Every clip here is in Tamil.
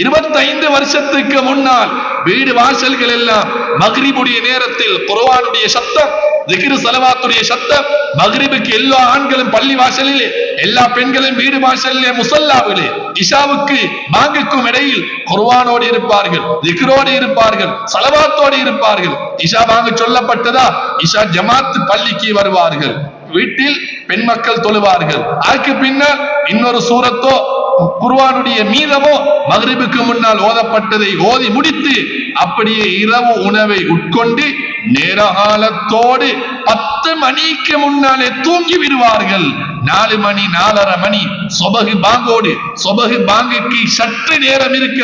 25 வருஷத்துக்கு முன்னால் வீடு வாசல்கள் எல்லாம் மக்ரிபுடைய நேரத்தில் குர்ஆனுடைய சத்தம், திக்ர் ஸலவாத்துடைய சத்தம். மக்ரிபுக்கு எல்லா ஆண்களும் பள்ளி வாசலிலே, எல்லா பெண்களும் வீடு வாசலிலே, முஸல்லாவிலே. இஷாவுக்கு பாங்குக்கும் இடையில் குர்ஆனோடு இருப்பார்கள், திக்ரோடு இருப்பார்கள், ஸலவாத்தோடு இருப்பார்கள். இஷா பாங்கு சொல்லப்பட்டதா, இஷா ஜமாத் பள்ளிக்கு வருவார்கள், வீட்டில் பெண் மக்கள் தொழுவார்கள். அதுக்கு பின்னால் இன்னொரு சூரத்தோ குர்ஆனுடைய மீதமோ மக்ரிபுக்கு முன்னால் ஓதப்பட்டதை ஓதி முடித்து அப்படியே இரவு உணவை உட்கொண்டு நேரகாலத்தோடு 10 மணிக்கு முன்னாலே தூங்கி விடுவார்கள். 4 மணி 4:30 மணி சுபஹ் பாங்கோடு, சுபஹ் பாங்குக்கு சற்று நேரம் இருக்க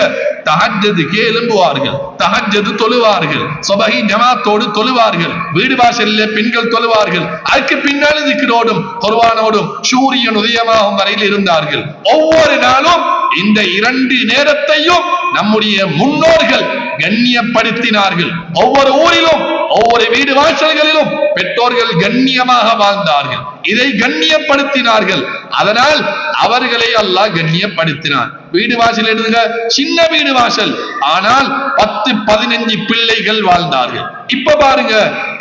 தஹஜ்ஜுக்கு எழும்புவார்கள், தஹஜ்ஜுத் தொழுவார்கள், சுபஹி ஜமாத்தோடு தொழுவார்கள், வீடு வாசலிலே பெண்கள் தொழுவார்கள். அதுக்கு பின்னால் திக்ரோடும் குர்ஆனோடும் சூரியன் உதயமாகும் வரையில் இருந்தார்கள். ஒவ்வொரு நாளும் இந்த 2 நேரத்தையும் நம்முடைய முன்னோர்கள் கண்ணியப்படுத்தினார்கள். ஒவ்வொரு ஊரிலும் ஒவ்வொரு வீடு வாசல்களிலும் பெற்றோர்கள் கண்ணியமாக வாழ்ந்தார்கள், இதை கண்ணியப்படுத்தினார்கள். அதனால் அவர்களை அல்லாஹ் கண்ணியப்படுத்தினார். வீடு வாசல் எடுங்க, சின்ன வீடு வாசல், ஆனால் 10-15 பிள்ளைகள் வாழ்ந்தார்கள். இப்ப பாருங்க,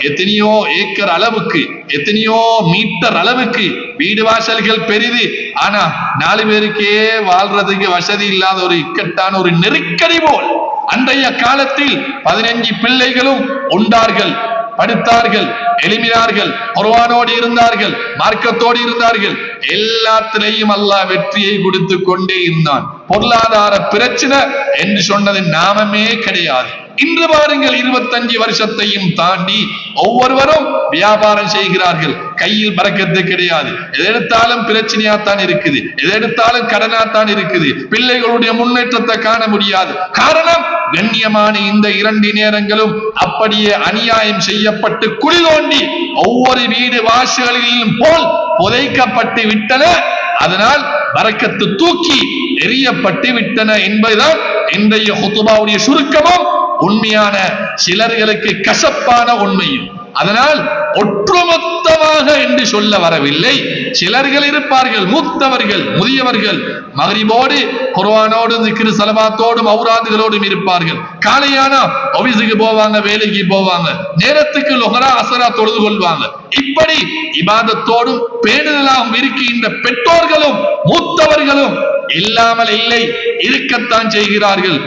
எத்தனையோ ஏக்கர் அளவுக்கு, எத்தனையோ மீட்டர் அளவுக்கு வீடு வாசல்கள் பெரிது. ஆனா 4 பேருக்கே வாழ்றதுக்கு வசதி இல்லாத ஒரு இக்கட்டான ஒரு நெருக்கடி போல் அன்றைய காலத்தில் 15 பிள்ளைகளும் உண்டார்கள், படுத்தார்கள், எழுப்பினார்கள், குர்ஆனோடு இருந்தார்கள், மார்க்கத்தோடு இருந்தார்கள். எல்லாத்திலையும் அல்லாஹ் வெற்றியை கொடுத்து கொண்டே இருந்தான். பொருளாதார பிரச்சனை என்று சொன்னது நாமமே கிடையாது. இன்று பாருங்கள், 25 வருஷத்தையும் தாண்டி ஒவ்வொருவரும் வியாபாரம் செய்கிறார்கள். கையில் பரக்கத்து கிடையாது, எதை எடுத்தாலும் பிரச்சனையாத்தான் இருக்குது, எதை எடுத்தாலும் கடனாத்தான் இருக்குது. பிள்ளைகளுடைய முன்னேற்றத்தை காண முடியாது. காரணம், கண்ணியமான இந்த 2 நேரங்களும் அப்படியே அநியாயம் செய்யப்பட்டு குழி தோண்டி ஒவ்வொரு வீடு வாசல்களிலும் போல் புதைக்கப்பட்டு விட்டன. அதனால் பரக்கத்து தூக்கி எரியப்பட்டு விட்டன என்பதுதான் இன்றைய ஹுத்பாவுடைய சுருக்கமும் உண்மையான சிலர்களுக்கு கசப்பான உண்மையும். அதனால் ஒட்டுமொத்தமாக என்று சொல்ல வரவில்லை. சிலர்கள் இருப்பார்கள், மூத்தவர்கள், முதியவர்கள், மக்ரிபோடு குர்ஆனோடு திக்ர் ஸலவாத்தோடும் ஔராதுகளோடும் இருப்பார்கள். காலையானா ஆபீஸுக்கு போவாங்க, வேலைக்கு போவாங்க, நேரத்துக்கு லுஹரா அஸரா தொழுது கொள்வாங்க. இப்படி இபாதத்தோடும் பேணுதலாகவும் இருக்கின்ற பெற்றோர்களும் மூத்தவர்களும் இல்லாமல் இல்லை, இருக்கத்தான் செய்கிறார்கள்.